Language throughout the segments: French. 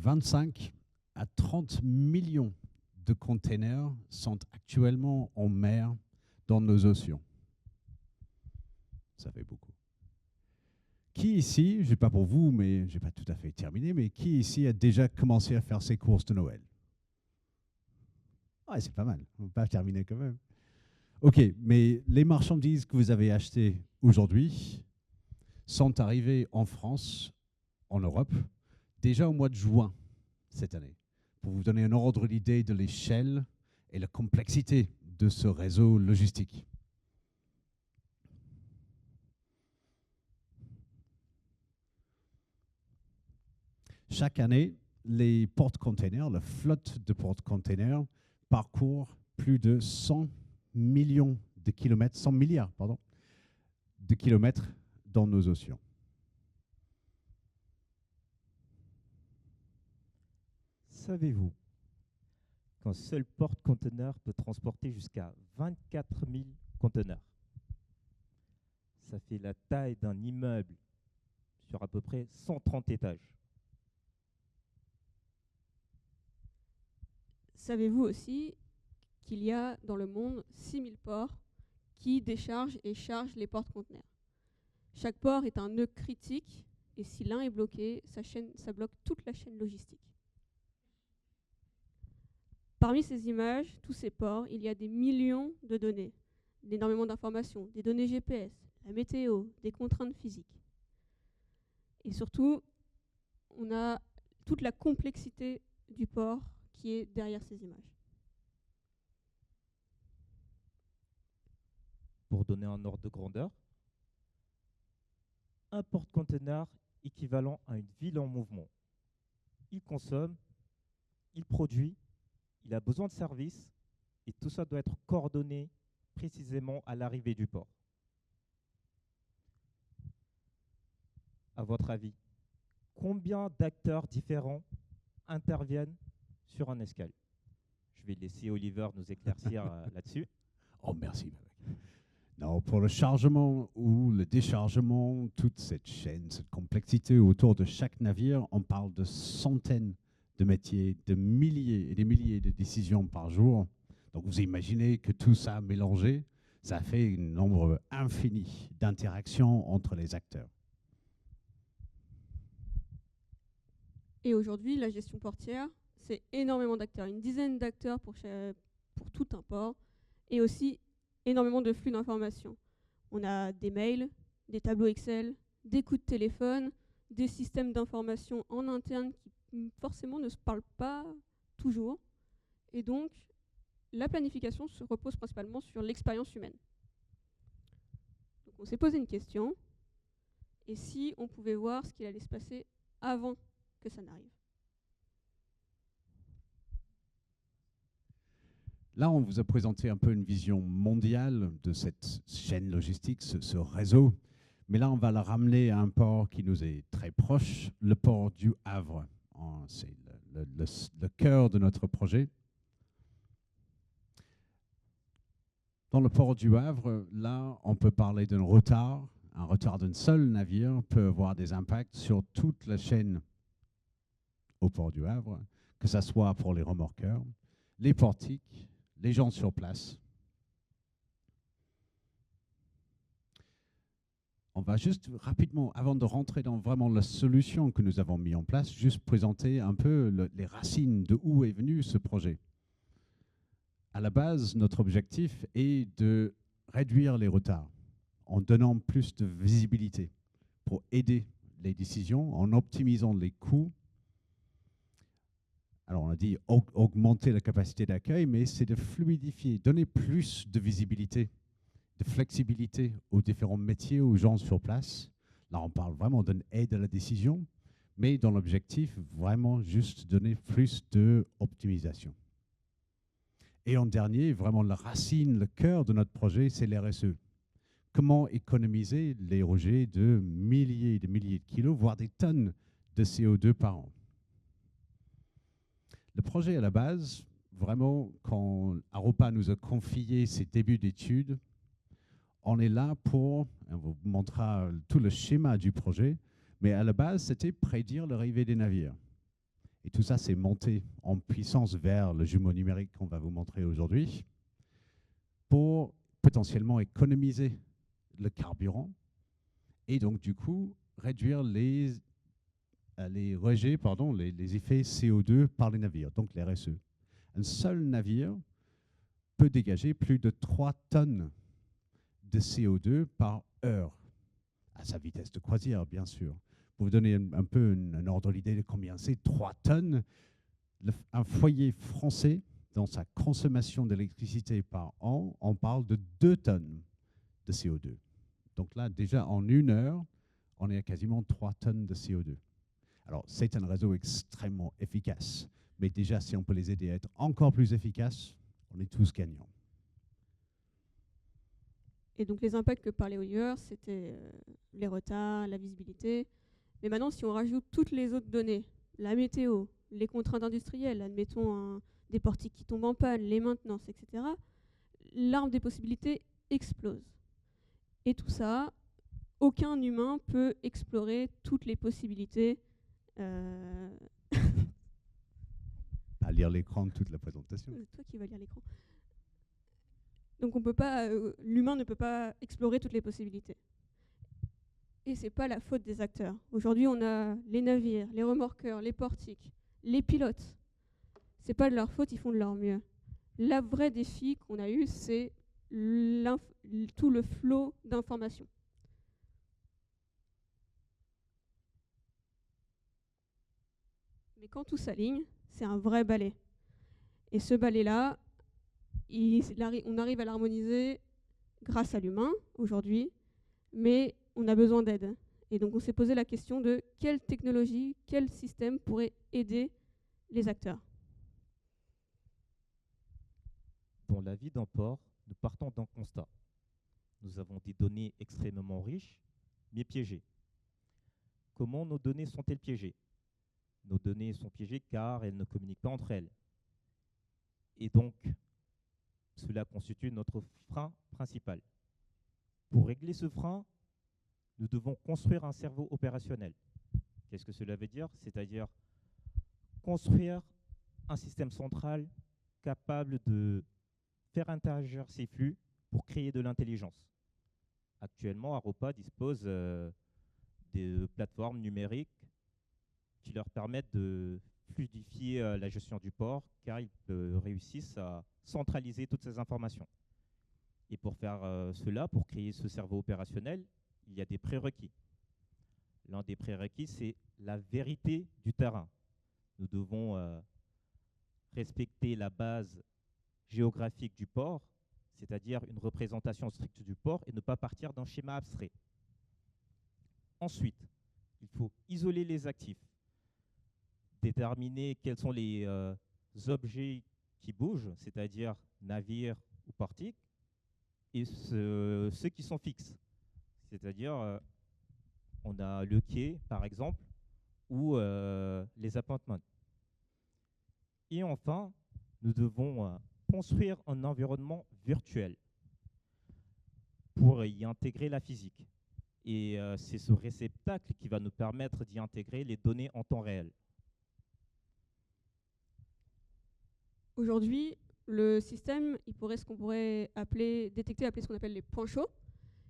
25 à 30 millions de containers sont actuellement en mer dans nos océans. Ça fait beaucoup. Qui ici, je ne sais pas pour vous, mais je n'ai pas tout à fait terminé, mais qui ici a déjà commencé à faire ses courses de Noël? Ouais, c'est pas mal. On ne va pas terminer quand même. OK, mais les marchandises que vous avez achetées aujourd'hui sont arrivées en France, en Europe, déjà au mois de juin cette année. Pour vous donner un ordre d'idée de l'échelle et la complexité de ce réseau logistique. Chaque année, les porte-containers, la flotte de porte-containers parcourt plus de 100 millions de kilomètres, 100 milliards, pardon, de kilomètres dans nos océans. Savez-vous qu'un seul porte-conteneur peut transporter jusqu'à 24 000 conteneurs? Ça fait la taille d'un immeuble sur à peu près 130 étages. Savez-vous aussi qu'il y a dans le monde 6000 ports qui déchargent et chargent les porte-conteneurs? Chaque port est un nœud critique et si l'un est bloqué, ça bloque toute la chaîne logistique. Parmi ces images, tous ces ports, il y a des millions de données, énormément d'informations, des données GPS, la météo, des contraintes physiques. Et surtout, on a toute la complexité du port qui est derrière ces images. Pour donner un ordre de grandeur, un porte-conteneur équivalent à une ville en mouvement. Il consomme, il produit, il a besoin de services et tout ça doit être coordonné précisément à l'arrivée du port. À votre avis, combien d'acteurs différents interviennent sur un escale? Je vais laisser Oliver nous éclaircir là-dessus. Oh, merci. Non, pour le chargement ou le déchargement, toute cette chaîne, cette complexité autour de chaque navire, on parle de centaines de métiers, de milliers et des milliers de décisions par jour. Donc vous imaginez que tout ça mélangé, ça fait un nombre infini d'interactions entre les acteurs. Et aujourd'hui, la gestion portière, c'est énormément d'acteurs, une dizaine d'acteurs pour tout un port, et aussi énormément de flux d'informations. On a des mails, des tableaux Excel, des coups de téléphone, des systèmes d'information en interne qui forcément ne se parlent pas toujours. Et donc, la planification se repose principalement sur l'expérience humaine. Donc on s'est posé une question, et si on pouvait voir ce qu'il allait se passer avant que ça n'arrive? Là, on vous a présenté un peu une vision mondiale de cette chaîne logistique, ce réseau. Mais là, on va la ramener à un port qui nous est très proche, le port du Havre. C'est le cœur de notre projet. Dans le port du Havre, là, on peut parler d'un retard. Un retard d'un seul navire peut avoir des impacts sur toute la chaîne au port du Havre, que ce soit pour les remorqueurs, les portiques, les gens sur place. On va juste rapidement, avant de rentrer dans vraiment la solution que nous avons mis en place, juste présenter un peu les racines de où est venu ce projet. À la base, notre objectif est de réduire les retards en donnant plus de visibilité pour aider les décisions, en optimisant les coûts. Alors, on a dit augmenter la capacité d'accueil, mais c'est de fluidifier, donner plus de visibilité, de flexibilité aux différents métiers, aux gens sur place. Là, on parle vraiment d'une aide à la décision, mais dans l'objectif, vraiment juste donner plus d'optimisation. Et en dernier, vraiment la racine, le cœur de notre projet, c'est l'RSE. Comment économiser les rejets de milliers et de milliers de kilos, voire des tonnes de CO2 par an. Le projet à la base, vraiment, quand Aropa nous a confié ses débuts d'études, on est là pour, on vous montrera tout le schéma du projet, mais à la base, c'était prédire l'arrivée des navires. Et tout ça, c'est monté en puissance vers le jumeau numérique qu'on va vous montrer aujourd'hui pour potentiellement économiser le carburant et donc du coup réduire les rejets, les effets CO2 par les navires, donc les RSE. Un seul navire peut dégager plus de 3 tonnes de CO2 par heure, à sa vitesse de croisière, bien sûr. Pour vous donner un peu un ordre d'idée de combien c'est, 3 tonnes, un foyer français, dans sa consommation d'électricité par an, on parle de 2 tonnes de CO2. Donc là, déjà, en 1 heure, on est à quasiment 3 tonnes de CO2. Alors, c'est un réseau extrêmement efficace. Mais déjà, si on peut les aider à être encore plus efficaces, on est tous gagnants. Et donc les impacts que parlait Oliver, c'était les retards, la visibilité. Mais maintenant, si on rajoute toutes les autres données, la météo, les contraintes industrielles, admettons des portiques qui tombent en panne, les maintenances, etc., l'arbre des possibilités explose. Et tout ça, aucun humain peut explorer toutes les possibilités. Pas lire l'écran de toute la présentation. C'est toi qui vas lire l'écran. Donc on peut pas, l'humain ne peut pas explorer toutes les possibilités. Et c'est pas la faute des acteurs. Aujourd'hui, on a les navires, les remorqueurs, les portiques, les pilotes. C'est pas de leur faute, ils font de leur mieux. Le vrai défi qu'on a eu, c'est tout le flot d'informations. Mais quand tout s'aligne, c'est un vrai balai. Et ce balai-là, on arrive à l'harmoniser grâce à l'humain aujourd'hui, mais on a besoin d'aide. Et donc on s'est posé la question de quelle technologie, quel système pourrait aider les acteurs. Dans la vie d'un port, nous partons d'un constat. Nous avons des données extrêmement riches, mais piégées. Comment nos données sont-elles piégées? Nos données sont piégées car elles ne communiquent pas entre elles. Et donc, cela constitue notre frein principal. Pour régler ce frein, nous devons construire un cerveau opérationnel. Qu'est-ce que cela veut dire? C'est-à-dire construire un système central capable de faire interagir ces flux pour créer de l'intelligence. Actuellement, Aropa dispose de plateformes numériques qui leur permettent de fluidifier la gestion du port, car ils réussissent à centraliser toutes ces informations. Et pour faire cela, pour créer ce cerveau opérationnel, il y a des prérequis. L'un des prérequis, c'est la vérité du terrain. Nous devons respecter la base géographique du port, c'est-à-dire une représentation stricte du port, et ne pas partir d'un schéma abstrait. Ensuite, il faut isoler les actifs, déterminer quels sont les objets qui bougent, c'est-à-dire navires ou portiques, et ceux qui sont fixes. C'est-à-dire, on a le quai, par exemple, ou les appointements. Et enfin, nous devons construire un environnement virtuel pour y intégrer la physique. Et c'est ce réceptacle qui va nous permettre d'y intégrer les données en temps réel. Aujourd'hui, le système, il pourrait ce qu'on pourrait détecter ce qu'on appelle les points chauds.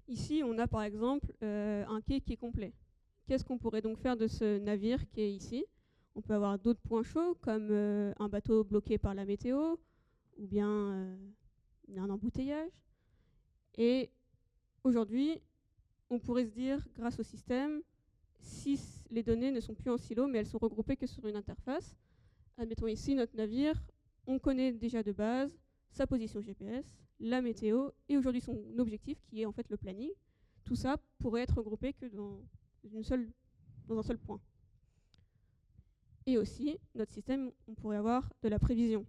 Ici, on a par exemple un quai qui est complet. Qu'est-ce qu'on pourrait donc faire de ce navire qui est ici? On peut avoir d'autres points chauds, comme un bateau bloqué par la météo, ou bien un embouteillage. Et aujourd'hui, on pourrait se dire, grâce au système, si les données ne sont plus en silo, mais elles sont regroupées que sur une interface. Admettons ici, notre navire, on connaît déjà de base sa position GPS, la météo, et aujourd'hui son objectif, qui est en fait le planning. Tout ça pourrait être regroupé que dans un seul point. Et aussi, notre système, on pourrait avoir de la prévision.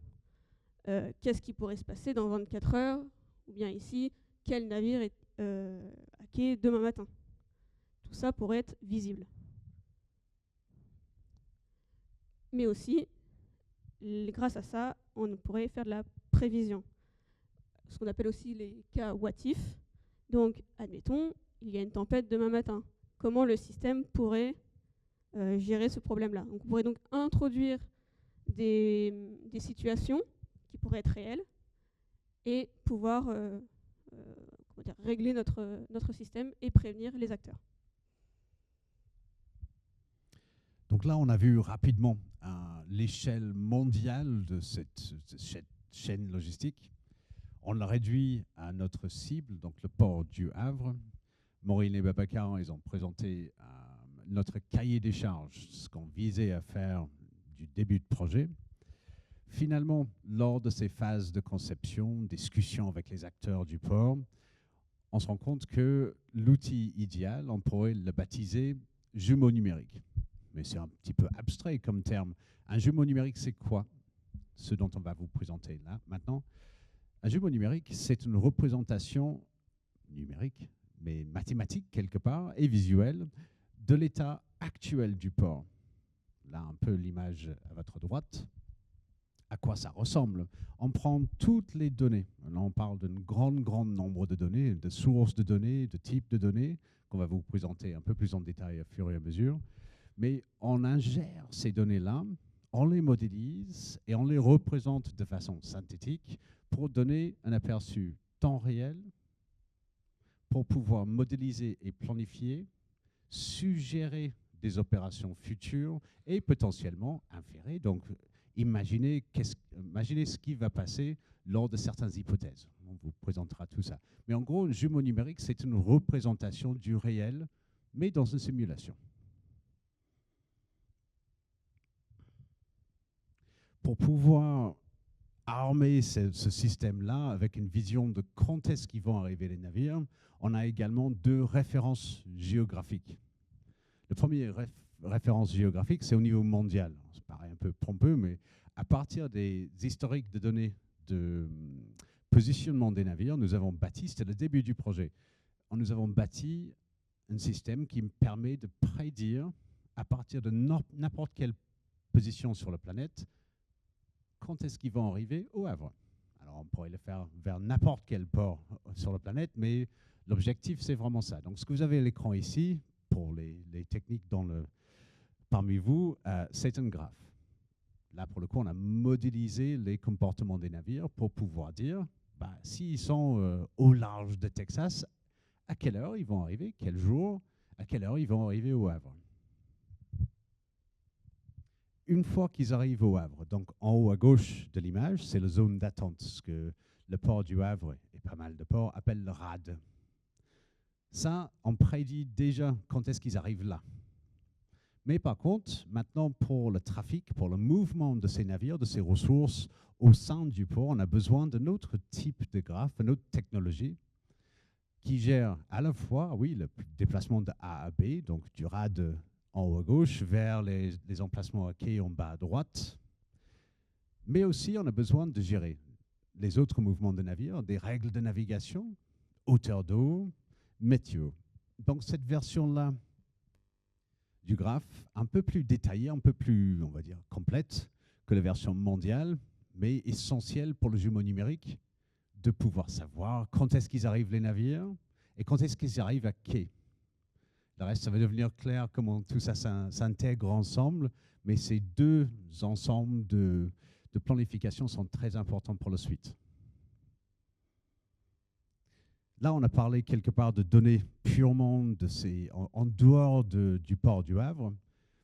Qu'est-ce qui pourrait se passer dans 24 heures? Ou bien ici, quel navire est à quai demain matin? Tout ça pourrait être visible. Mais aussi, grâce à ça, on pourrait faire de la prévision. Ce qu'on appelle aussi les cas what if. Donc, admettons, il y a une tempête demain matin. Comment le système pourrait gérer ce problème-là? Donc, on pourrait donc introduire des situations qui pourraient être réelles et pouvoir régler notre système et prévenir les acteurs. Donc là, on a vu rapidement l'échelle mondiale de cette chaîne logistique. On l'a réduit à notre cible, donc le port du Havre. Maureen et Babacar, ils ont présenté notre cahier des charges, ce qu'on visait à faire du début de projet. Finalement, lors de ces phases de conception, discussion avec les acteurs du port, on se rend compte que l'outil idéal, on pourrait le baptiser jumeau numérique. Mais c'est un petit peu abstrait comme terme. Un jumeau numérique, c'est quoi? Ce dont on va vous présenter là, maintenant. Un jumeau numérique, c'est une représentation numérique, mais mathématique quelque part, et visuelle, de l'état actuel du port. Là, un peu l'image à votre droite. À quoi ça ressemble? On prend toutes les données. Là, on parle d'un grand nombre de données, de sources de données, de types de données, qu'on va vous présenter un peu plus en détail au fur et à mesure. Mais on ingère ces données-là, on les modélise et on les représente de façon synthétique pour donner un aperçu temps réel, pour pouvoir modéliser et planifier, suggérer des opérations futures et potentiellement inférer. Donc, imaginez ce qui va passer lors de certaines hypothèses. On vous présentera tout ça. Mais en gros, le jumeau numérique, c'est une représentation du réel, mais dans une simulation. Pour pouvoir armer ce système-là avec une vision de quand est-ce qu'ils vont arriver les navires, on a également 2 références géographiques. Le premier référence géographique, c'est au niveau mondial. Ça paraît un peu pompeux, mais à partir des historiques de données de positionnement des navires, nous avons bâti, c'était le début du projet, nous avons bâti un système qui me permet de prédire à partir de n'importe quelle position sur la planète quand est-ce qu'ils vont arriver au Havre. Alors, on pourrait le faire vers n'importe quel port sur la planète, mais l'objectif, c'est vraiment ça. Donc, ce que vous avez à l'écran ici, pour les techniques parmi vous, c'est un graphe. Là, pour le coup, on a modélisé les comportements des navires pour pouvoir dire, s'ils sont au large de Texas, à quelle heure ils vont arriver, quel jour, à quelle heure ils vont arriver au Havre. Une fois qu'ils arrivent au Havre, donc en haut à gauche de l'image, c'est la zone d'attente, ce que le port du Havre et pas mal de ports appellent le RAD. Ça, on prédit déjà quand est-ce qu'ils arrivent là. Mais par contre, maintenant pour le trafic, pour le mouvement de ces navires, de ces ressources au sein du port, on a besoin d'un autre type de graphe, une autre technologie qui gère à la fois, oui, le déplacement de A à B, donc du RAD en haut à gauche vers les emplacements à quai en bas à droite. Mais aussi, on a besoin de gérer les autres mouvements de navires, des règles de navigation, hauteur d'eau, météo. Donc cette version-là du graphe, un peu plus détaillée, un peu plus, on va dire, complète que la version mondiale, mais essentielle pour le jumeau numérique, de pouvoir savoir quand est-ce qu'ils arrivent les navires et quand est-ce qu'ils arrivent à quai. Le reste, ça va devenir clair comment tout ça s'intègre ensemble, mais ces 2 ensembles de planification sont très importants pour la suite. Là, on a parlé quelque part de données purement en dehors du port du Havre,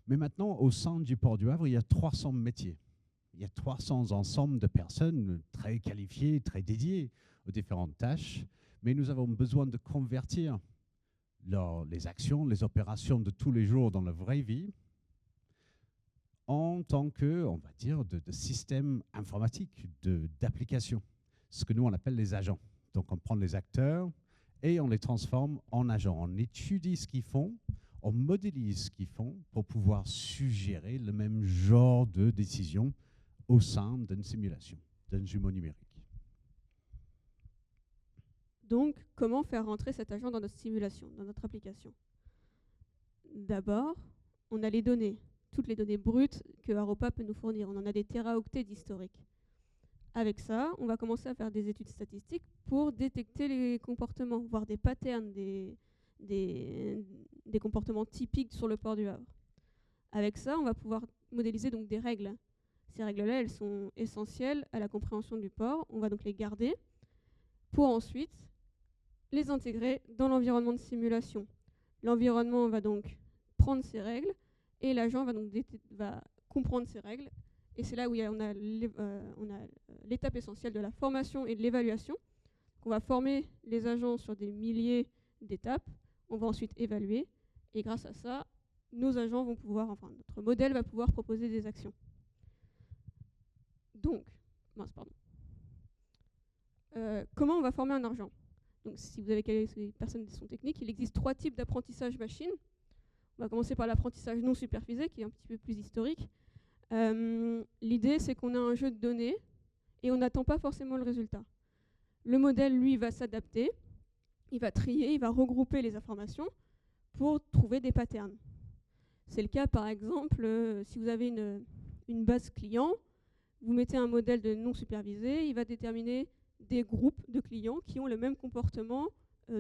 mais maintenant, au sein du port du Havre, il y a 300 métiers. Il y a 300 ensembles de personnes très qualifiées, très dédiées aux différentes tâches, mais nous avons besoin de convertir les actions, les opérations de tous les jours dans la vraie vie en tant que, on va dire, de système informatique, d'application, ce que nous on appelle les agents. Donc on prend les acteurs et on les transforme en agents. On étudie ce qu'ils font, on modélise ce qu'ils font pour pouvoir suggérer le même genre de décision au sein d'une simulation, d'un jumeau numérique. Donc, comment faire rentrer cet agent dans notre simulation, dans notre application? D'abord, on a les données, toutes les données brutes que Haropa peut nous fournir. On en a des téraoctets d'historique. Avec ça, on va commencer à faire des études statistiques pour détecter les comportements, voir des patterns, des comportements typiques sur le port du Havre. Avec ça, on va pouvoir modéliser donc des règles. Ces règles-là, elles sont essentielles à la compréhension du port. On va donc les garder pour ensuite les intégrer dans l'environnement de simulation. L'environnement va donc prendre ces règles et l'agent va donc va comprendre ces règles. Et c'est là où on a l'étape essentielle de la formation et de l'évaluation. On va former les agents sur des milliers d'étapes. On va ensuite évaluer. Et grâce à ça, nos agents vont pouvoir, enfin notre modèle va pouvoir proposer des actions. Donc, comment on va former un agent? Donc, si vous avez des personnes qui sont techniques, il existe 3 types d'apprentissage machine. On va commencer par l'apprentissage non supervisé, qui est un petit peu plus historique. L'idée, c'est qu'on a un jeu de données et on n'attend pas forcément le résultat. Le modèle, lui, va s'adapter, il va trier, il va regrouper les informations pour trouver des patterns. C'est le cas, par exemple, si vous avez une base client, vous mettez un modèle de non supervisé, il va déterminer des groupes de clients qui ont le même comportement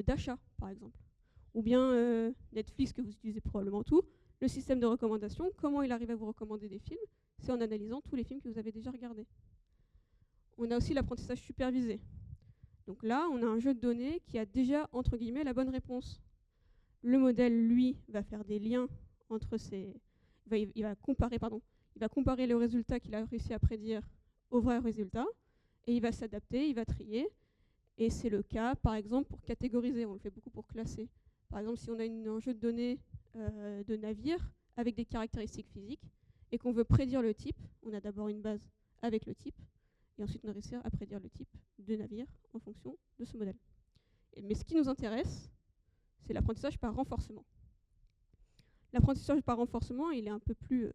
d'achat, par exemple. Ou bien Netflix, que vous utilisez probablement tout, le système de recommandation, comment il arrive à vous recommander des films, c'est en analysant tous les films que vous avez déjà regardés. On a aussi l'apprentissage supervisé. Donc là, on a un jeu de données qui a déjà, entre guillemets, la bonne réponse. Le modèle, lui, va faire des liens entre ces... Il va comparer le résultat qu'il a réussi à prédire au vrai résultat, et il va s'adapter, il va trier. Et c'est le cas, par exemple, pour catégoriser. On le fait beaucoup pour classer. Par exemple, si on a un jeu de données de navire avec des caractéristiques physiques et qu'on veut prédire le type, on a d'abord une base avec le type, et ensuite on réussit à prédire le type de navire en fonction de ce modèle. Mais ce qui nous intéresse, c'est l'apprentissage par renforcement. L'apprentissage par renforcement, il est un peu plus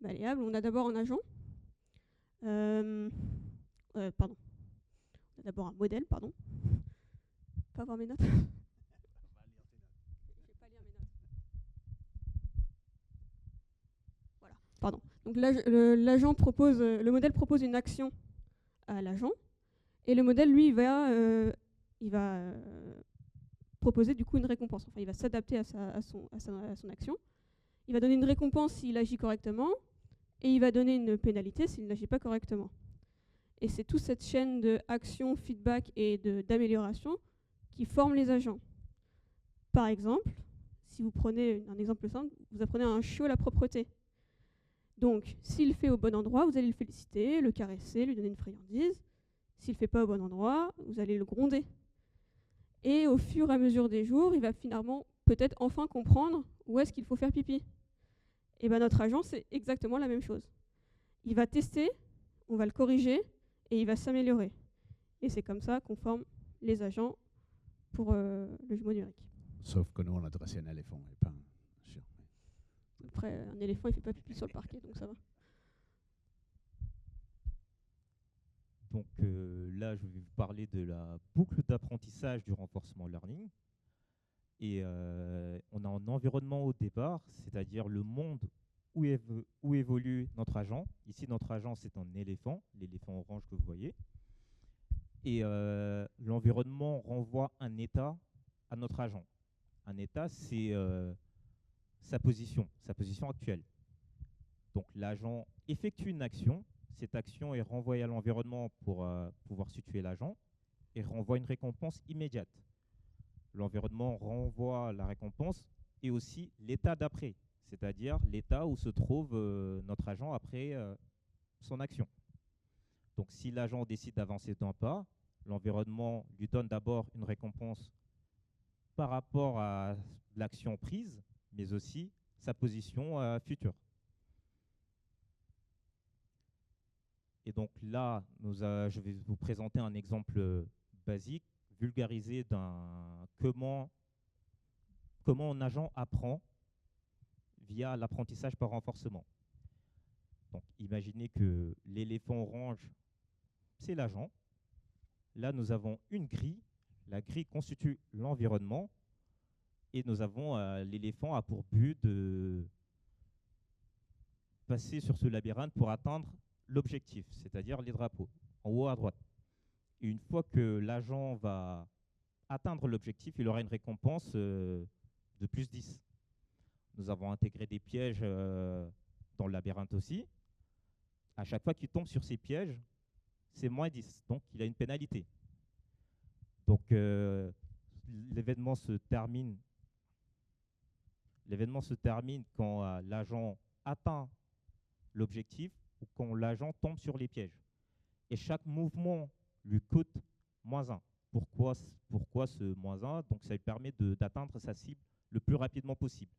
malléable. On a d'abord un agent. On a d'abord un modèle, pardon. Pas voir mes notes. Je vais pas lire mes notes. Voilà, pardon. Donc l'agent propose, le modèle propose une action à l'agent, et le modèle, lui, il va proposer du coup une récompense. Enfin, il va s'adapter à son action. Il va donner une récompense s'il agit correctement, et il va donner une pénalité s'il n'agit pas correctement. Et c'est toute cette chaîne de action, feedback et d'amélioration qui forme les agents. Par exemple, si vous prenez un exemple simple, vous apprenez à un chiot la propreté. Donc, s'il le fait au bon endroit, vous allez le féliciter, le caresser, lui donner une friandise. S'il ne le fait pas au bon endroit, vous allez le gronder. Et au fur et à mesure des jours, il va finalement peut-être enfin comprendre où est-ce qu'il faut faire pipi. Et bien notre agent, c'est exactement la même chose. Il va tester, on va le corriger, et il va s'améliorer. Et c'est comme ça qu'on forme les agents pour le jumeau numérique. Sauf que nous, on a dressé un éléphant et pas un chien. Après, un éléphant, il ne fait pas pipi sur le parquet, donc ça va. Donc là, je vais vous parler de la boucle d'apprentissage du renforcement learning. Et on a un environnement au départ, c'est-à-dire le monde où évolue notre agent. Ici, notre agent, c'est un éléphant, l'éléphant orange que vous voyez. Et l'environnement renvoie un état à notre agent. Un état, c'est sa position actuelle. Donc l'agent effectue une action. Cette action est renvoyée à l'environnement pour pouvoir situer l'agent et renvoie une récompense immédiate. L'environnement renvoie la récompense et aussi l'état d'après, c'est-à-dire l'état où se trouve notre agent après son action. Donc si l'agent décide d'avancer d'un pas, l'environnement lui donne d'abord une récompense par rapport à l'action prise, mais aussi sa position future. Et donc là, je vais vous présenter un exemple basique, vulgarisé d'un comment un agent apprend via l'apprentissage par renforcement. Donc imaginez que l'éléphant orange, c'est l'agent. Là, nous avons une grille. La grille constitue l'environnement. Et nous avons l'éléphant a pour but de passer sur ce labyrinthe pour atteindre l'objectif, c'est-à-dire les drapeaux, en haut à droite. Et une fois que l'agent va atteindre l'objectif, il aura une récompense de plus 10. Nous avons intégré des pièges dans le labyrinthe aussi. À chaque fois qu'il tombe sur ces pièges, c'est moins 10. Donc, il a une pénalité. Donc, l'événement se termine quand l'agent atteint l'objectif ou quand l'agent tombe sur les pièges. Et chaque mouvement lui coûte -1. Pourquoi ce -1? Donc, ça lui permet d'atteindre sa cible le plus rapidement possible.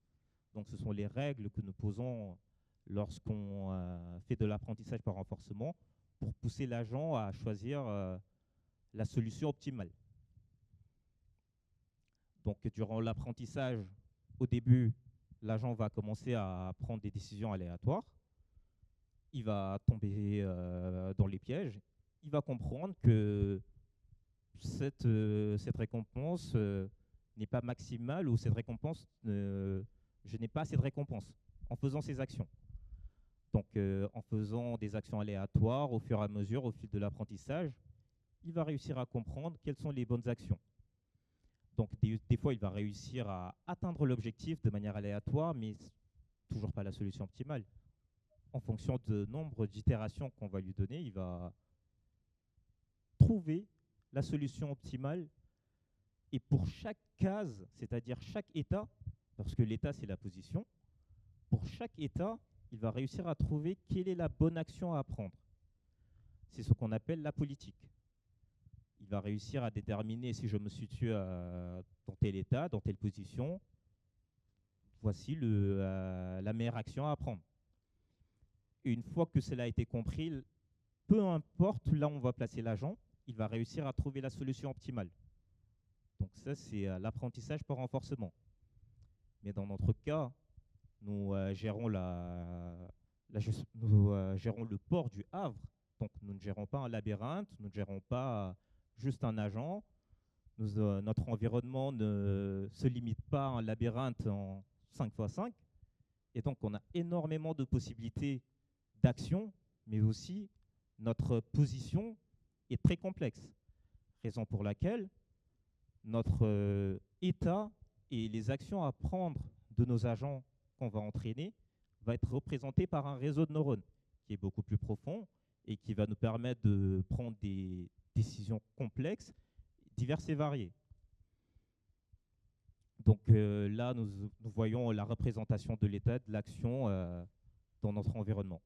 Donc, ce sont les règles que nous posons lorsqu'on fait de l'apprentissage par renforcement pour pousser l'agent à choisir la solution optimale. Donc, durant l'apprentissage, au début, l'agent va commencer à prendre des décisions aléatoires. Il va tomber dans les pièges. Il va comprendre que cette récompense n'est pas maximale ou cette récompense, je n'ai pas assez de récompense en faisant ces actions. Donc, en faisant des actions aléatoires au fur et à mesure, au fil de l'apprentissage, il va réussir à comprendre quelles sont les bonnes actions. Donc, des fois, il va réussir à atteindre l'objectif de manière aléatoire, mais toujours pas la solution optimale. En fonction du nombre d'itérations qu'on va lui donner, il va trouver la solution optimale. Et pour chaque case, c'est-à-dire chaque état, parce que l'état, c'est la position, pour chaque état, il va réussir à trouver quelle est la bonne action à prendre. C'est ce qu'on appelle la politique. Il va réussir à déterminer si je me situe dans tel état, dans telle position, voici la meilleure action à prendre. Et une fois que cela a été compris, peu importe là où on va placer l'agent, il va réussir à trouver la solution optimale. Donc ça, c'est l'apprentissage par renforcement. Mais dans notre cas, nous gérons le port du Havre. Donc nous ne gérons pas un labyrinthe, nous ne gérons pas juste un agent. Notre environnement ne se limite pas à un labyrinthe en 5x5. Et donc on a énormément de possibilités d'action, mais aussi notre position est très complexe. Raison pour laquelle notre état et les actions à prendre de nos agents qu'on va entraîner va être représenté par un réseau de neurones qui est beaucoup plus profond et qui va nous permettre de prendre des décisions complexes, diverses et variées. Donc là, nous voyons la représentation de l'état de l'action dans notre environnement.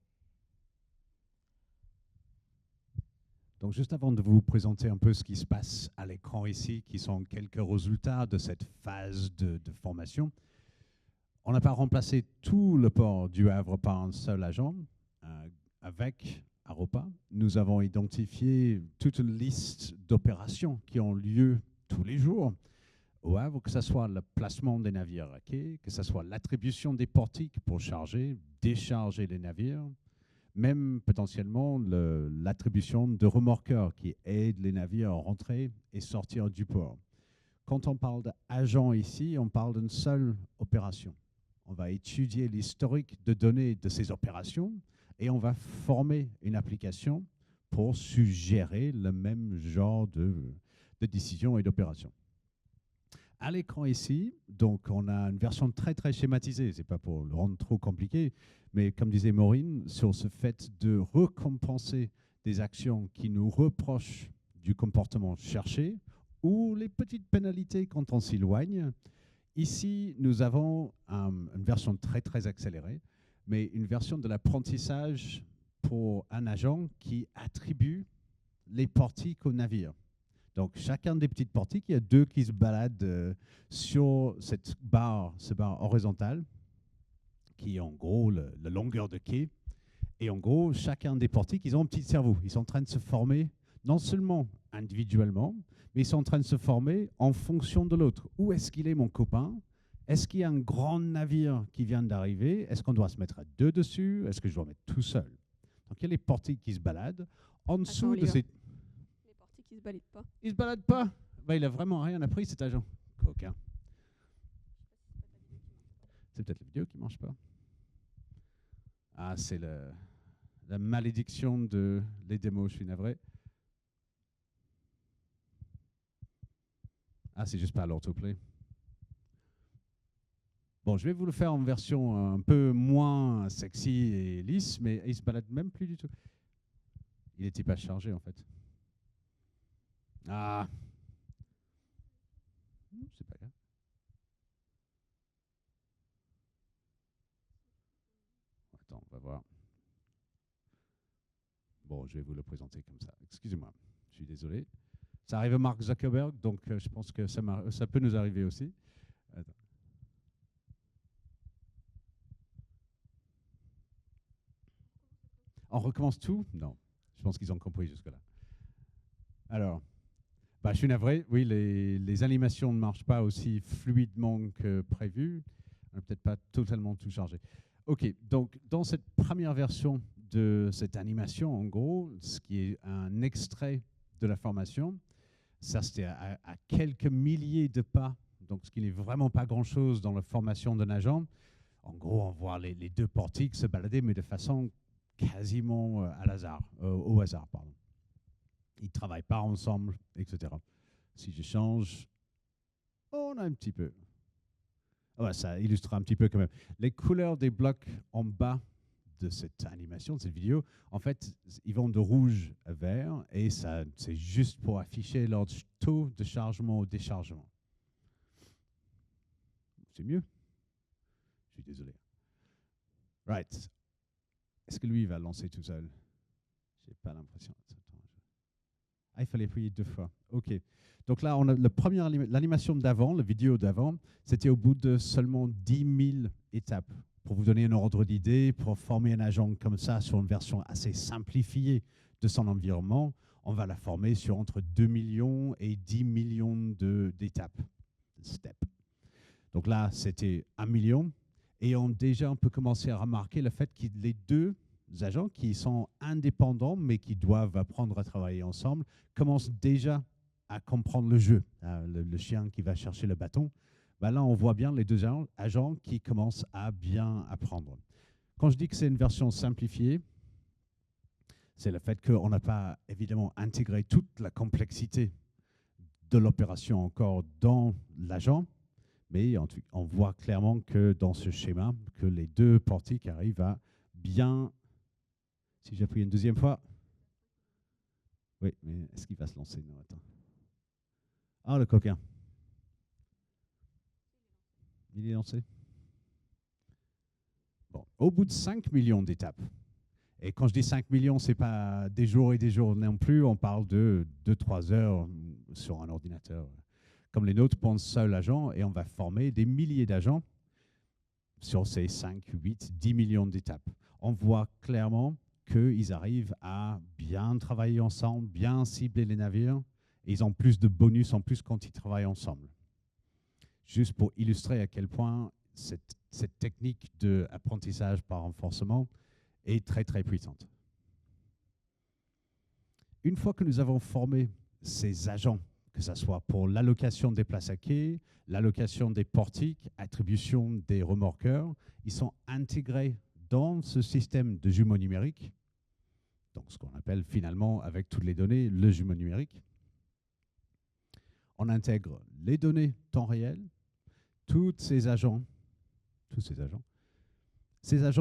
Donc juste avant de vous présenter un peu ce qui se passe à l'écran ici, qui sont quelques résultats de cette phase de formation, on n'a pas remplacé tout le port du Havre par un seul agent. Avec Aropa, nous avons identifié toute une liste d'opérations qui ont lieu tous les jours au Havre, que ce soit le placement des navires à quai, que ce soit l'attribution des portiques pour charger, décharger les navires, même potentiellement l'attribution de remorqueurs qui aident les navires à rentrer et sortir du port. Quand on parle d'agent ici, on parle d'une seule opération. On va étudier l'historique de données de ces opérations et on va former une application pour suggérer le même genre de décisions et d'opérations. À l'écran ici, donc on a une version très très schématisée, c'est pas pour le rendre trop compliqué, mais comme disait Maureen, sur ce fait de récompenser des actions qui nous reprochent du comportement cherché ou les petites pénalités quand on s'éloigne. Ici, nous avons une version très très accélérée, mais une version de l'apprentissage pour un agent qui attribue les portiques au navire. Donc, chacun des petites portiques, il y a deux qui se baladent sur cette barre horizontale, qui est en gros la longueur de quai. Et en gros, chacun des portiques, ils ont un petit cerveau. Ils sont en train de se former, non seulement individuellement, mais ils sont en train de se former en fonction de l'autre. Où est-ce qu'il est, mon copain? Est-ce qu'il y a un grand navire qui vient d'arriver? Est-ce qu'on doit se mettre à deux dessus? Est-ce que je dois mettre tout seul? Donc, il y a les portiques qui se baladent. En dessous de ces... Les portiques, ils ne se baladent pas. Il ne se balade pas. Ben, il n'a vraiment rien appris, cet agent. Coquin. C'est peut-être la vidéo qui ne marche pas. Ah, c'est la malédiction de les démos, je suis navré. Ah, c'est juste pas l'autoplay. Bon, je vais vous le faire en version un peu moins sexy et lisse, mais il se balade même plus du tout. Il n'était pas chargé, en fait. Ah, c'est pas grave. Attends, on va voir. Bon, je vais vous le présenter comme ça. Excusez-moi, je suis désolé. Ça arrive à Mark Zuckerberg, donc je pense que ça peut nous arriver aussi. Attends. On recommence tout? Non, je pense qu'ils ont compris jusque-là. Alors, bah, je suis navré. Oui, les animations ne marchent pas aussi fluidement que prévu. On n'a peut-être pas totalement tout chargé. OK, donc dans cette première version de cette animation, en gros, ce qui est un extrait de la formation, ça c'était à quelques milliers de pas, donc ce qui n'est vraiment pas grand-chose dans la formation d'un agent. En gros, on voit les deux portiques se balader, mais de façon quasiment au hasard. Pardon. Ils ne travaillent pas ensemble, etc. Si je change, on a un petit peu. Ouais, ça illustre un petit peu quand même. Les couleurs des blocs en bas de cette animation, de cette vidéo, en fait, ils vont de rouge à vert et ça, c'est juste pour afficher leur taux de chargement ou déchargement. C'est mieux? Je suis désolé. Right. Est-ce que lui, il va lancer tout seul? J'ai pas l'impression. Ah, il fallait appuyer 2 fois. OK. Donc là, on a l'animation d'avant, la vidéo d'avant, c'était au bout de seulement 10 000 étapes. Pour vous donner un ordre d'idée, pour former un agent comme ça sur une version assez simplifiée de son environnement, on va la former sur entre 2 millions et 10 millions d'étapes, steps. Donc là, c'était 1 million. Et déjà, on peut commencer à remarquer le fait que les deux agents qui sont indépendants, mais qui doivent apprendre à travailler ensemble, commencent déjà à comprendre le jeu. Le chien qui va chercher le bâton. Ben là, on voit bien les deux agents qui commencent à bien apprendre. Quand je dis que c'est une version simplifiée, c'est le fait qu'on n'a pas évidemment intégré toute la complexité de l'opération encore dans l'agent, mais on voit clairement que dans ce schéma, que les deux portiques arrivent à bien... Si j'appuie une deuxième fois... Oui, mais est-ce qu'il va se lancer? Non, attends. Ah, le coquin. Il est lancé. Bon, au bout de 5 millions d'étapes, et quand je dis 5 millions, ce n'est pas des jours et des jours non plus, on parle de 2-3 heures sur un ordinateur comme les nôtres pour un seul agent, et on va former des milliers d'agents sur ces 5, 8, 10 millions d'étapes. On voit clairement qu'ils arrivent à bien travailler ensemble, bien cibler les navires, et ils ont plus de bonus en plus quand ils travaillent ensemble. Juste pour illustrer à quel point cette technique d'apprentissage par renforcement est très, très puissante. Une fois que nous avons formé ces agents, que ce soit pour l'allocation des places à quai, l'allocation des portiques, attribution des remorqueurs, ils sont intégrés dans ce système de jumeaux numériques, donc ce qu'on appelle finalement, avec toutes les données, le jumeau numérique. On intègre les données temps réel, tous ces agents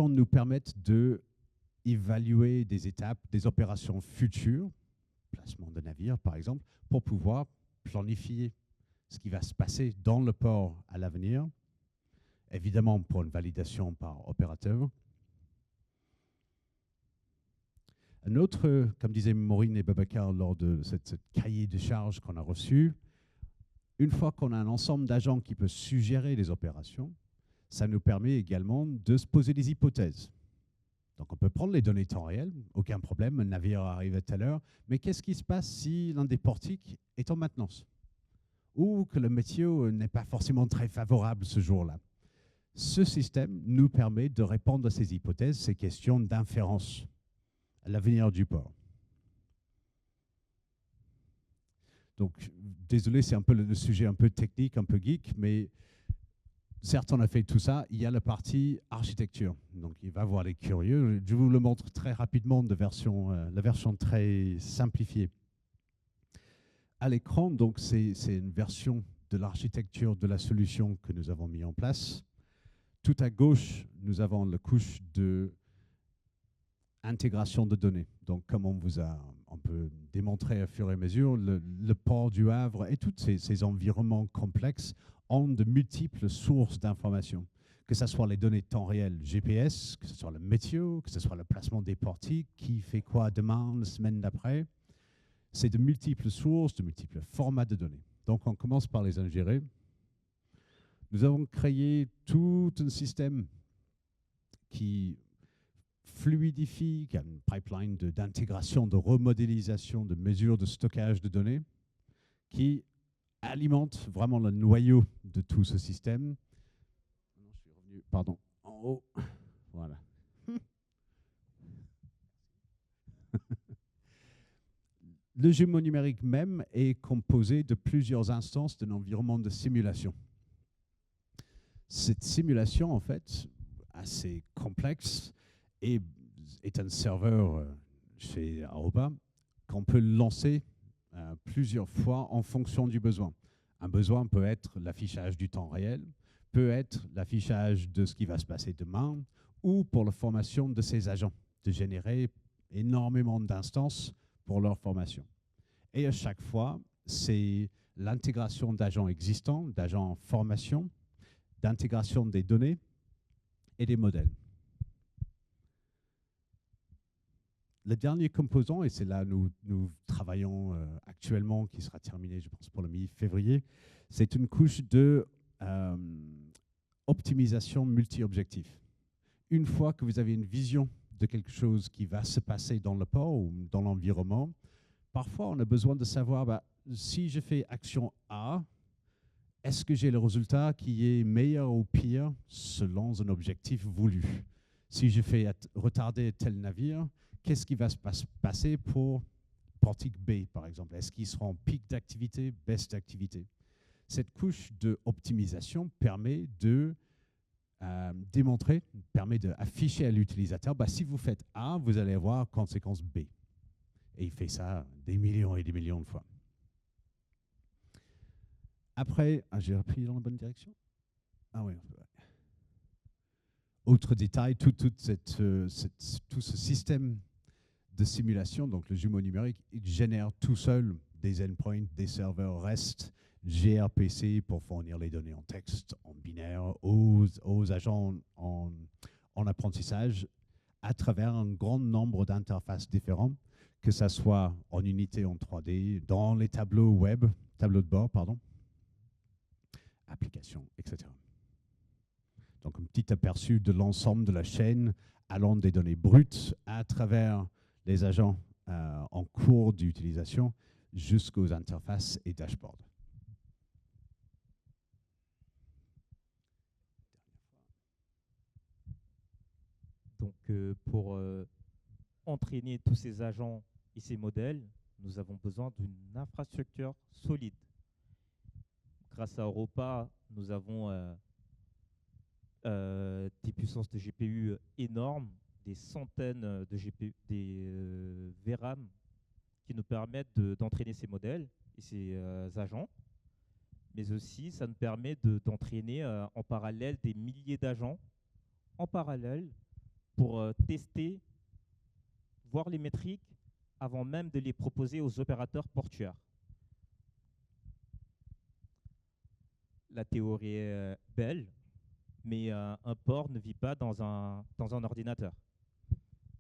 nous permettent d'évaluer des étapes, des opérations futures, placement de navires par exemple, pour pouvoir planifier ce qui va se passer dans le port à l'avenir, évidemment pour une validation par opérateur. Un autre, comme disaient Maureen et Babacar lors de cette cahier de charges qu'on a reçu, une fois qu'on a un ensemble d'agents qui peut suggérer les opérations, ça nous permet également de se poser des hypothèses. Donc on peut prendre les données temps réel, aucun problème, un navire arrive à telle heure, mais qu'est-ce qui se passe si l'un des portiques est en maintenance? Ou que le météo n'est pas forcément très favorable ce jour-là? Ce système nous permet de répondre à ces hypothèses, ces questions d'inférence à l'avenir du port. Donc, désolé, c'est un peu le sujet un peu technique, un peu geek, mais certes, on a fait tout ça. Il y a la partie architecture. Donc, il va voir les curieux. Je vous le montre très rapidement de la version très simplifiée. À l'écran, donc, c'est une version de l'architecture de la solution que nous avons mis en place. Tout à gauche, nous avons la couche de intégration de données. Donc, comme on peut démontrer à fur et à mesure, le port du Havre et tous ces environnements complexes ont de multiples sources d'informations, que ce soit les données de temps réel GPS, que ce soit le météo, que ce soit le placement des portiques, qui fait quoi demain, la semaine d'après. C'est de multiples sources, de multiples formats de données. Donc, on commence par les ingérer. Nous avons créé tout un système qui fluidifie, qui a une pipeline d'intégration, de remodélisation, de mesures de stockage de données, qui alimente vraiment le noyau de tout ce système. Je suis revenu, pardon, en haut. Voilà. Le jumeau numérique même est composé de plusieurs instances d'un environnement de simulation. Cette simulation, en fait, assez complexe, est un serveur chez Aruba qu'on peut lancer plusieurs fois en fonction du besoin. Un besoin peut être l'affichage du temps réel, peut être l'affichage de ce qui va se passer demain, ou pour la formation de ses agents, de générer énormément d'instances pour leur formation. Et à chaque fois, c'est l'intégration d'agents existants, d'agents en formation, d'intégration des données et des modèles. Le dernier composant, et c'est là où nous travaillons actuellement, qui sera terminé, je pense, pour le mi-février, c'est une couche de optimisation multi-objectif. Une fois que vous avez une vision de quelque chose qui va se passer dans le port ou dans l'environnement, parfois on a besoin de savoir, si je fais action A, est-ce que j'ai le résultat qui est meilleur ou pire selon un objectif voulu? Si je fais retarder tel navire, qu'est-ce qui va se passer pour portique B, par exemple? Est-ce qu'ils seront en pic d'activité, baisse d'activité? Cette couche d'optimisation permet de démontrer, permet d'afficher à l'utilisateur, si vous faites A, vous allez avoir conséquence B. Et il fait ça des millions et des millions de fois. Après, j'ai repris dans la bonne direction? Ah oui. Autre détail, tout ce système de simulation, donc le jumeau numérique, il génère tout seul des endpoints, des serveurs REST, gRPC pour fournir les données en texte, en binaire, aux agents en apprentissage à travers un grand nombre d'interfaces différentes, que ce soit en unité en 3D, dans les tableaux web, tableaux de bord, pardon, applications, etc. Donc un petit aperçu de l'ensemble de la chaîne allant des données brutes à travers les agents en cours d'utilisation jusqu'aux interfaces et dashboards. Donc pour entraîner tous ces agents et ces modèles, nous avons besoin d'une infrastructure solide. Grâce à Europa, nous avons des puissances de GPU énormes, des centaines de GPU, des VRAM qui nous permettent d'entraîner ces modèles et ces agents. Mais aussi, ça nous permet d'entraîner en parallèle des milliers d'agents en parallèle pour tester, voir les métriques avant même de les proposer aux opérateurs portuaires. La théorie est belle, mais un port ne vit pas dans un ordinateur.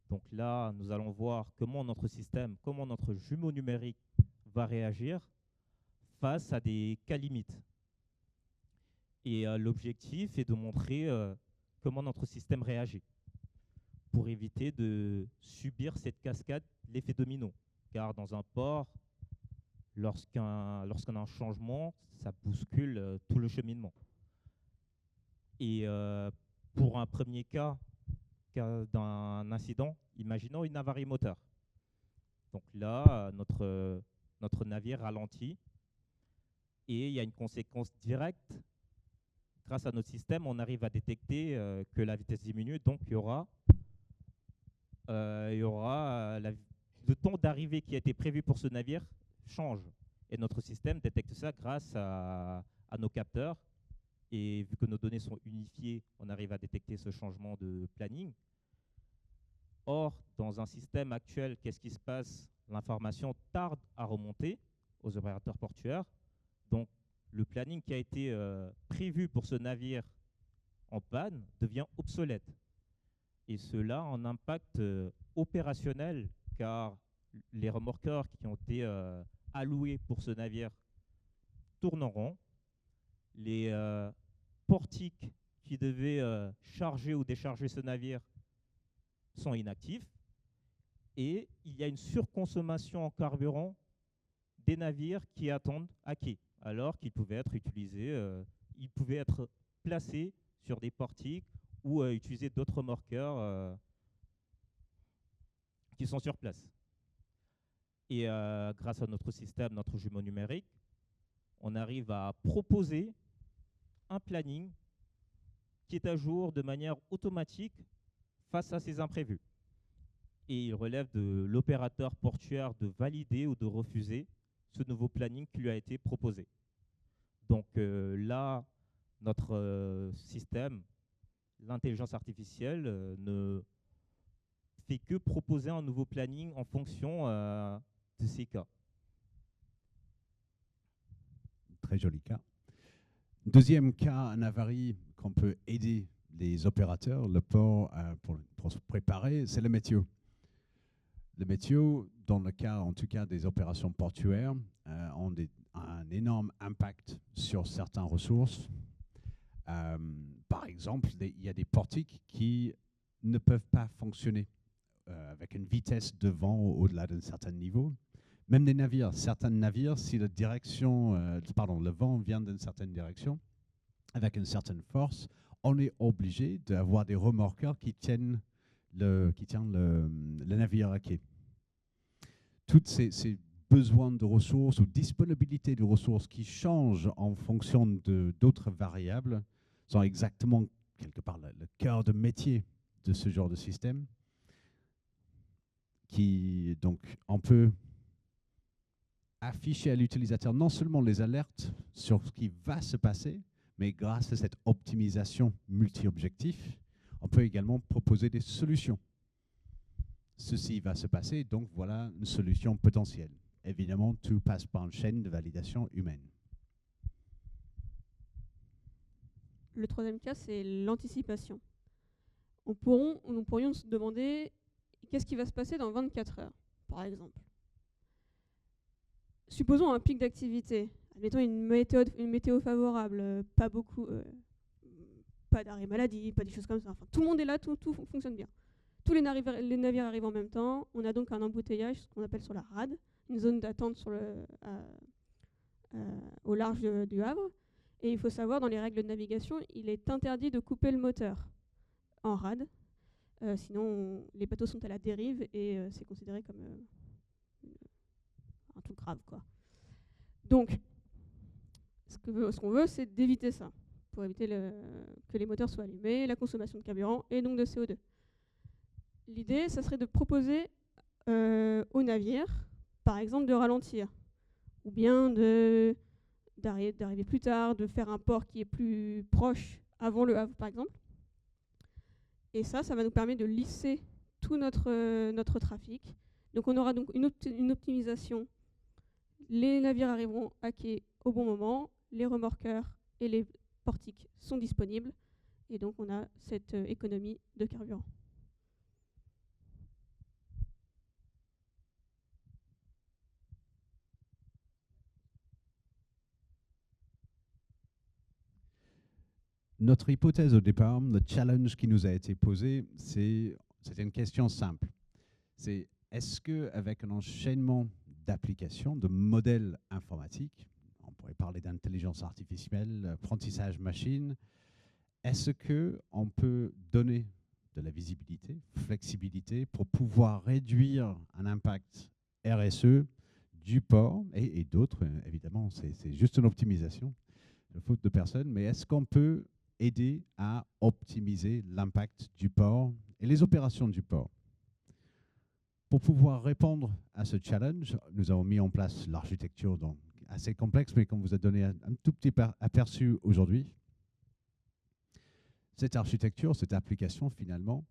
Donc là, nous allons voir comment notre système, comment notre jumeau numérique va réagir face à des cas limites. Et l'objectif est de montrer comment notre système réagit pour éviter de subir cette cascade, l'effet domino. Car dans un port, lorsqu'on a un changement, ça bouscule tout le cheminement. Et pour un premier cas d'un incident, imaginons une avarie moteur. Donc là, notre navire ralentit et il y a une conséquence directe. Grâce à notre système, on arrive à détecter que la vitesse diminue, donc il y aura le temps d'arrivée qui a été prévu pour ce navire change. Et notre système détecte ça grâce à nos capteurs Et vu que nos données sont unifiées, on arrive à détecter ce changement de planning. Or, dans un système actuel, qu'est-ce qui se passe? L'information tarde à remonter aux opérateurs portuaires. Donc, le planning qui a été prévu pour ce navire en panne devient obsolète. Et cela a un impact opérationnel, car les remorqueurs qui ont été alloués pour ce navire tournent en rond. Les portiques qui devaient charger ou décharger ce navire sont inactifs. Et il y a une surconsommation en carburant des navires qui attendent à quai, alors qu'ils pouvaient être utilisés, ils pouvaient être placés sur des portiques ou utiliser d'autres remorqueurs qui sont sur place. Et grâce à notre système, notre jumeau numérique, on arrive à proposer un planning qui est à jour de manière automatique face à ces imprévus. Et il relève de l'opérateur portuaire de valider ou de refuser ce nouveau planning qui lui a été proposé. Donc là, notre système, l'intelligence artificielle, ne fait que proposer un nouveau planning en fonction de ces cas. Très joli cas. Deuxième cas, un avarie qu'on peut aider les opérateurs, le port, pour se préparer, c'est le météo. Le météo, dans le cas, en tout cas, des opérations portuaires, ont un énorme impact sur certaines ressources. Par exemple, il y a des portiques qui ne peuvent pas fonctionner avec une vitesse de vent au-delà d'un certain niveau. Même des navires, certains navires, si la direction, le vent vient d'une certaine direction, avec une certaine force, on est obligé d'avoir des remorqueurs qui tiennent le navire à quai. Tous ces besoins de ressources ou disponibilité de ressources qui changent en fonction d'autres variables sont exactement, quelque part, le cœur de métier de ce genre de système. Donc, on peut afficher à l'utilisateur non seulement les alertes sur ce qui va se passer, mais grâce à cette optimisation multi-objectif, on peut également proposer des solutions. Ceci va se passer, donc voilà une solution potentielle. Évidemment, tout passe par une chaîne de validation humaine. Le troisième cas, c'est l'anticipation. Nous pourrions se demander qu'est-ce qui va se passer dans 24 heures, par exemple. Supposons un pic d'activité. Admettons une météo favorable, pas beaucoup, pas d'arrêt maladie, pas des choses comme ça. Enfin, tout le monde est là, tout fonctionne bien. Tous les navires arrivent en même temps. On a donc un embouteillage, ce qu'on appelle sur la rade, une zone d'attente au large du Havre. Et il faut savoir, dans les règles de navigation, il est interdit de couper le moteur en rade. Sinon, les bateaux sont à la dérive et c'est considéré comme un truc grave, quoi. Donc, ce qu'on veut, c'est d'éviter ça, pour éviter que les moteurs soient allumés, la consommation de carburant et donc de CO2. L'idée, ça serait de proposer aux navires, par exemple, de ralentir, ou bien d'arriver plus tard, de faire un port qui est plus proche avant le Havre, par exemple. Et ça va nous permettre de lisser tout notre trafic. Donc on aura donc une optimisation. Les navires arriveront à quai au bon moment, les remorqueurs et les portiques sont disponibles, et donc on a cette économie de carburant. Notre hypothèse au départ, le challenge qui nous a été posé, c'était une question simple. C'est est-ce qu'avec un enchaînement d'applications, de modèles informatiques, on pourrait parler d'intelligence artificielle, apprentissage machine, est-ce qu'on peut donner de la visibilité, flexibilité pour pouvoir réduire un impact RSE du port et d'autres, évidemment, c'est juste une optimisation, de faute de personne, mais est-ce qu'on peut aider à optimiser l'impact du port et les opérations du port? Pour pouvoir répondre à ce challenge, nous avons mis en place l'architecture assez complexe, mais qu'on vous a donné un tout petit aperçu aujourd'hui. Cette architecture, cette application, finalement,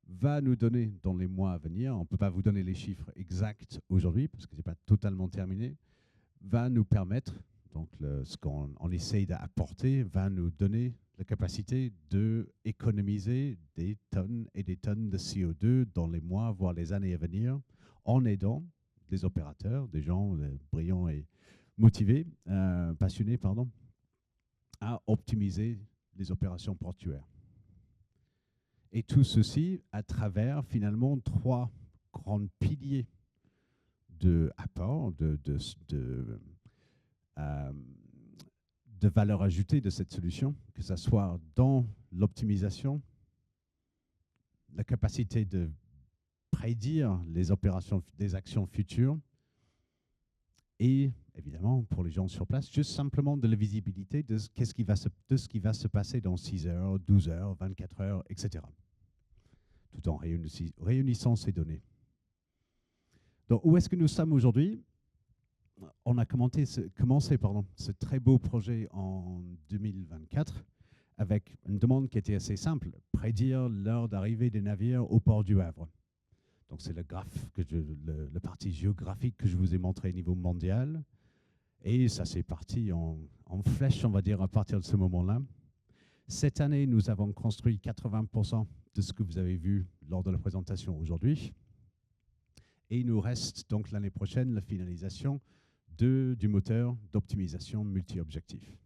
va nous donner dans les mois à venir, on ne peut pas vous donner les chiffres exacts aujourd'hui, parce que ce n'est pas totalement terminé, va nous permettre, donc ce qu'on essaye d'apporter, va nous donner la capacité d'économiser des tonnes et des tonnes de CO2 dans les mois, voire les années à venir, en aidant les opérateurs, des gens brillants et motivés, passionnés, pardon, à optimiser les opérations portuaires. Et tout ceci à travers finalement 3 grands piliers d'apport, de valeur ajoutée de cette solution, que ce soit dans l'optimisation, la capacité de prédire les opérations, des actions futures, et évidemment, pour les gens sur place, juste simplement de la visibilité de ce qui va se passer dans 6 heures, 12 heures, 24 heures, etc. Tout en réunissant ces données. Donc, où est-ce que nous sommes aujourd'hui? On a commencé ce très beau projet en 2024 avec une demande qui était assez simple, prédire l'heure d'arrivée des navires au port du Havre. Donc c'est le graphe, le parti géographique que je vous ai montré au niveau mondial. Et ça s'est parti en flèche, on va dire, à partir de ce moment-là. Cette année, nous avons construit 80% de ce que vous avez vu lors de la présentation aujourd'hui. Et il nous reste donc l'année prochaine la finalisation du moteur d'optimisation multi-objectif.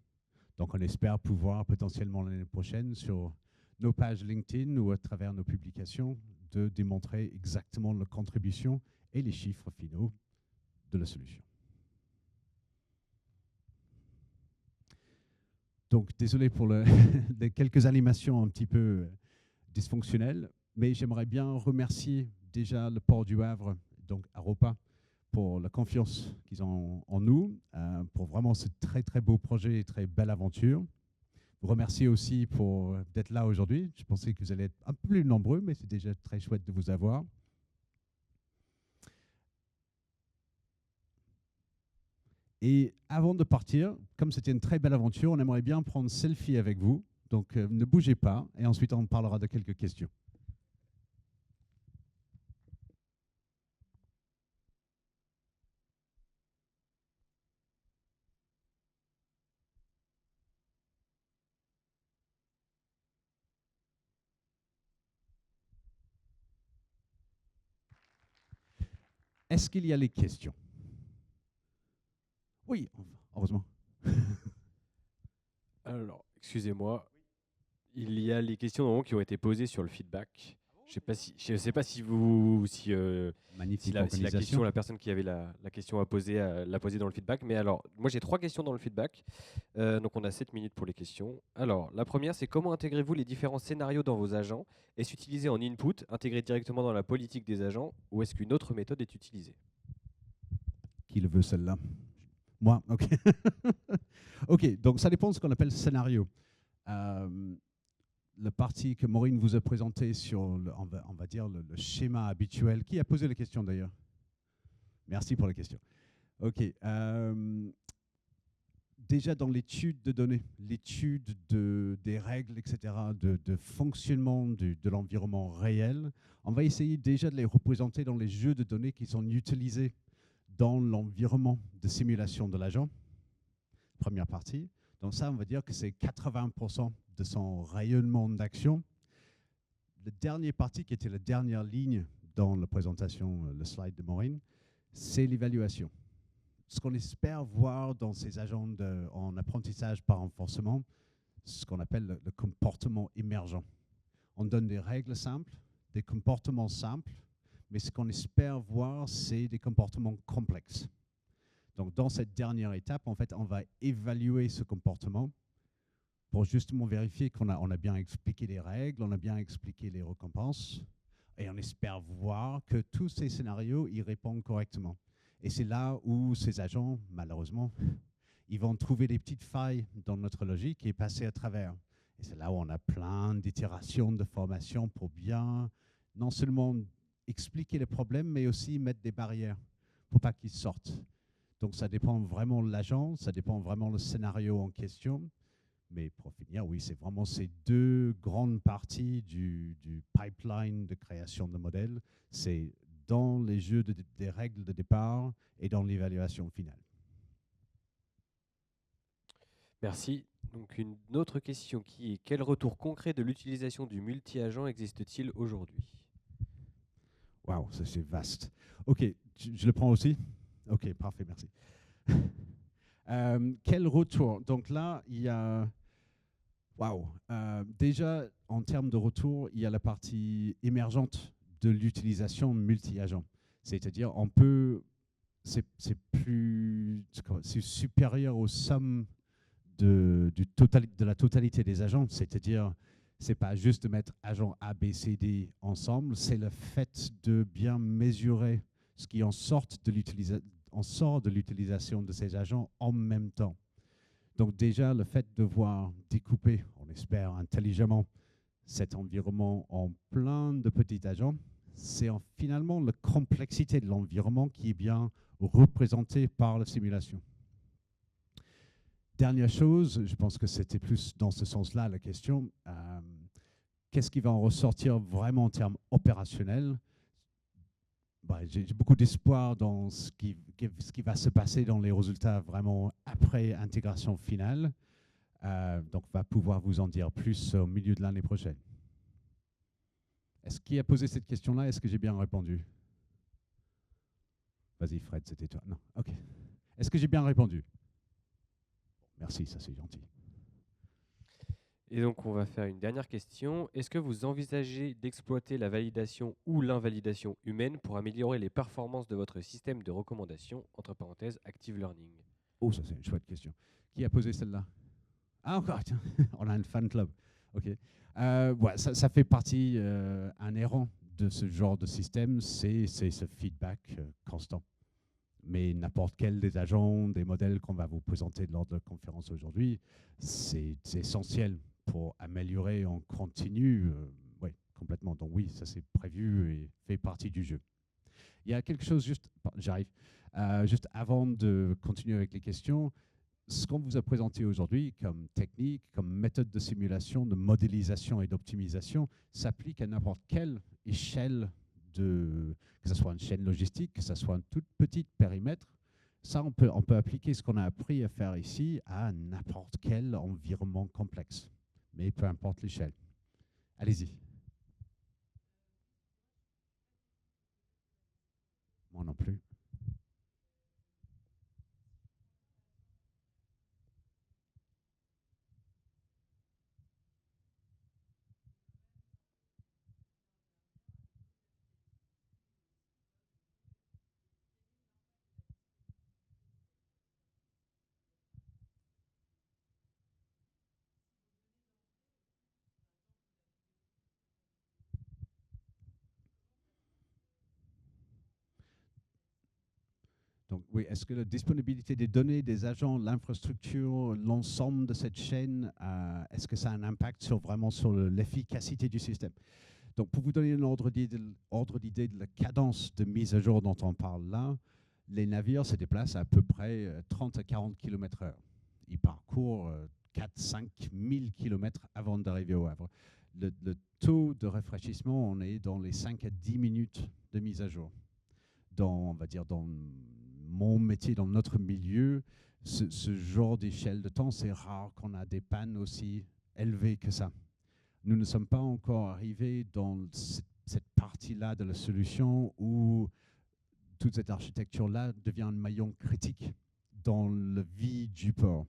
Donc on espère pouvoir potentiellement l'année prochaine sur nos pages LinkedIn ou à travers nos publications de démontrer exactement la contribution et les chiffres finaux de la solution. Donc désolé pour les quelques animations un petit peu dysfonctionnelles, mais j'aimerais bien remercier déjà le port du Havre, donc Aropa, pour la confiance qu'ils ont en nous, pour vraiment ce très très beau projet et très belle aventure. Vous remercier aussi pour d'être là aujourd'hui. Je pensais que vous allez être un peu plus nombreux, mais c'est déjà très chouette de vous avoir. Et avant de partir, comme c'était une très belle aventure, on aimerait bien prendre selfie avec vous. Donc ne bougez pas et ensuite on parlera de quelques questions. Est-ce qu'il y a les questions? Oui, heureusement. Alors, excusez-moi, il y a les questions qui ont été posées sur le feedback. Je ne sais pas si Magnifique la question, la personne qui avait la question à poser l'a posée dans le feedback. Mais alors, moi j'ai 3 questions dans le feedback. Donc on a 7 minutes pour les questions. Alors, la première, c'est comment intégrez-vous les différents scénarios dans vos agents? Est-ce utilisé en input, intégré directement dans la politique des agents, ou est-ce qu'une autre méthode est utilisée? Qui le veut celle-là? Moi, ok. Ok, donc ça dépend de ce qu'on appelle scénario. La partie que Maureen vous a présentée sur, on va dire, le schéma habituel. Qui a posé la question d'ailleurs? Merci pour la question. Ok. Déjà dans l'étude de données, l'étude des règles, etc., de fonctionnement de l'environnement réel, on va essayer déjà de les représenter dans les jeux de données qui sont utilisés dans l'environnement de simulation de l'agent. Première partie. Donc ça, on va dire que c'est 80% de son rayonnement d'action. La dernière partie, qui était la dernière ligne dans la présentation, le slide de Maureen, c'est l'évaluation. Ce qu'on espère voir dans ces agents en apprentissage par renforcement, ce qu'on appelle le comportement émergent. On donne des règles simples, des comportements simples, mais ce qu'on espère voir, c'est des comportements complexes. Donc, dans cette dernière étape, en fait, on va évaluer ce comportement pour justement vérifier qu'on a bien expliqué les règles, on a bien expliqué les récompenses, et on espère voir que tous ces scénarios y répondent correctement. Et c'est là où ces agents, malheureusement, ils vont trouver des petites failles dans notre logique et passer à travers. Et c'est là où on a plein d'itérations de formation pour bien, non seulement expliquer les problèmes, mais aussi mettre des barrières pour pas qu'ils sortent. Donc ça dépend vraiment de l'agent, ça dépend vraiment du scénario en question, Mais pour finir, oui, c'est vraiment ces deux grandes parties du pipeline de création de modèles. C'est dans les jeux des règles de départ et dans l'évaluation finale. Merci. Donc une autre question qui est quel retour concret de l'utilisation du multi-agent existe-t-il aujourd'hui? Waouh, ça c'est vaste. Ok, je le prends aussi. Ok, parfait, merci. Quel retour? Donc là, il y a... Waouh. Déjà, en termes de retour, il y a la partie émergente de l'utilisation multi-agent. C'est-à-dire, on peut... C'est supérieur aux sommes de la totalité des agents. C'est-à-dire, c'est pas juste de mettre agent A, B, C, D ensemble, c'est le fait de bien mesurer ce qui en sort de l'utilisation de ces agents en même temps. Donc déjà, le fait de voir découper, on espère intelligemment, cet environnement en plein de petits agents, c'est finalement la complexité de l'environnement qui est bien représentée par la simulation. Dernière chose, je pense que c'était plus dans ce sens-là la question, qu'est-ce qui va en ressortir vraiment en termes opérationnels? J'ai beaucoup d'espoir dans ce qui va se passer dans les résultats vraiment après intégration finale. Donc, on va pouvoir vous en dire plus au milieu de l'année prochaine. Est-ce qui a posé cette question-là? Est-ce que j'ai bien répondu? Vas-y, Fred, c'était toi. Non, ok. Est-ce que j'ai bien répondu? Merci, ça c'est gentil. Et donc, on va faire une dernière question. Est-ce que vous envisagez d'exploiter la validation ou l'invalidation humaine pour améliorer les performances de votre système de recommandation, entre parenthèses, Active Learning? Oh, ça c'est une chouette question. Qui a posé celle-là? Ah, encore, tiens, on a un fan club. Ok. Ouais, ça fait partie inhérent de ce genre de système, c'est ce feedback constant. Mais n'importe quel des agents, des modèles qu'on va vous présenter lors de la conférence aujourd'hui, c'est essentiel pour améliorer en continu. Oui, complètement. Donc oui, ça c'est prévu et fait partie du jeu. Il y a quelque chose juste, j'arrive, juste avant de continuer avec les questions. Ce qu'on vous a présenté aujourd'hui comme technique, comme méthode de simulation, de modélisation et d'optimisation s'applique à n'importe quelle échelle, que ce soit une chaîne logistique, que ce soit un tout petit périmètre. Ça, on peut appliquer ce qu'on a appris à faire ici à n'importe quel environnement complexe, mais peu importe l'échelle. Allez-y. Moi non plus. Donc oui, est-ce que la disponibilité des données, des agents, l'infrastructure, l'ensemble de cette chaîne, est-ce que ça a un impact vraiment sur l'efficacité du système? Donc pour vous donner un ordre d'idée de la cadence de mise à jour dont on parle là, les navires se déplacent à peu près 30 à 40 km/h. Ils parcourent 4-5 000 km avant d'arriver au Havre. Le taux de rafraîchissement, on est dans les 5 à 10 minutes de mise à jour. On va dire, dans mon métier, dans notre milieu, ce genre d'échelle de temps, c'est rare qu'on a des pannes aussi élevées que ça. Nous ne sommes pas encore arrivés dans cette partie-là de la solution où toute cette architecture-là devient un maillon critique dans la vie du port.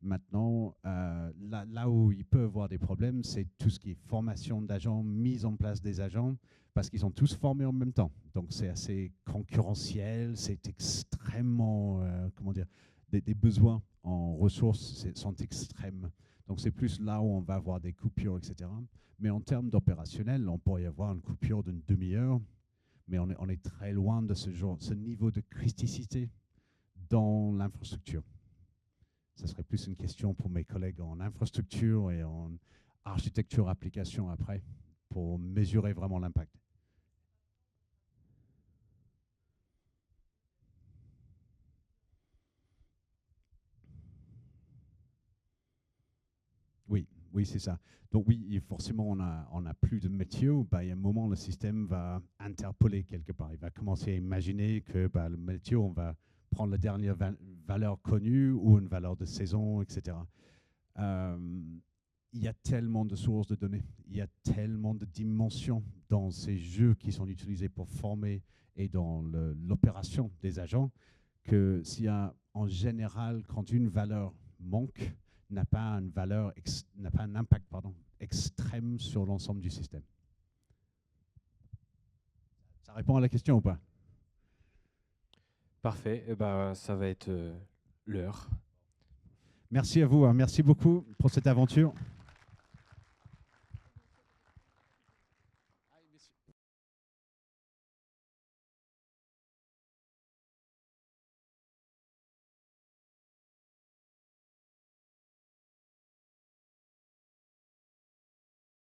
Maintenant, là où il peut y avoir des problèmes, c'est tout ce qui est formation d'agents, mise en place des agents, parce qu'ils sont tous formés en même temps. Donc c'est assez concurrentiel, c'est extrêmement, comment dire, des besoins en ressources sont extrêmes. Donc c'est plus là où on va avoir des coupures, etc. Mais en termes d'opérationnel, on pourrait y avoir une coupure d'une demi-heure, mais on est très loin de ce niveau de criticité dans l'infrastructure. Ce serait plus une question pour mes collègues en infrastructure et en architecture application après, pour mesurer vraiment l'impact. Oui, c'est ça. Donc oui, forcément, on a plus de métier. Bah, il y a un moment, le système va interpoler quelque part. Il va commencer à imaginer que bah, le métier, on va prendre la dernière valeur connue ou une valeur de saison, etc. Il y a tellement de sources de données, il y a tellement de dimensions dans ces jeux qui sont utilisés pour former et dans l'opération des agents que s'il y a en général, quand une valeur manque, n'a pas un impact extrême sur l'ensemble du système. Ça répond à la question ou pas? Parfait, eh ben, ça va être l'heure. Merci à vous, hein. Merci beaucoup pour cette aventure.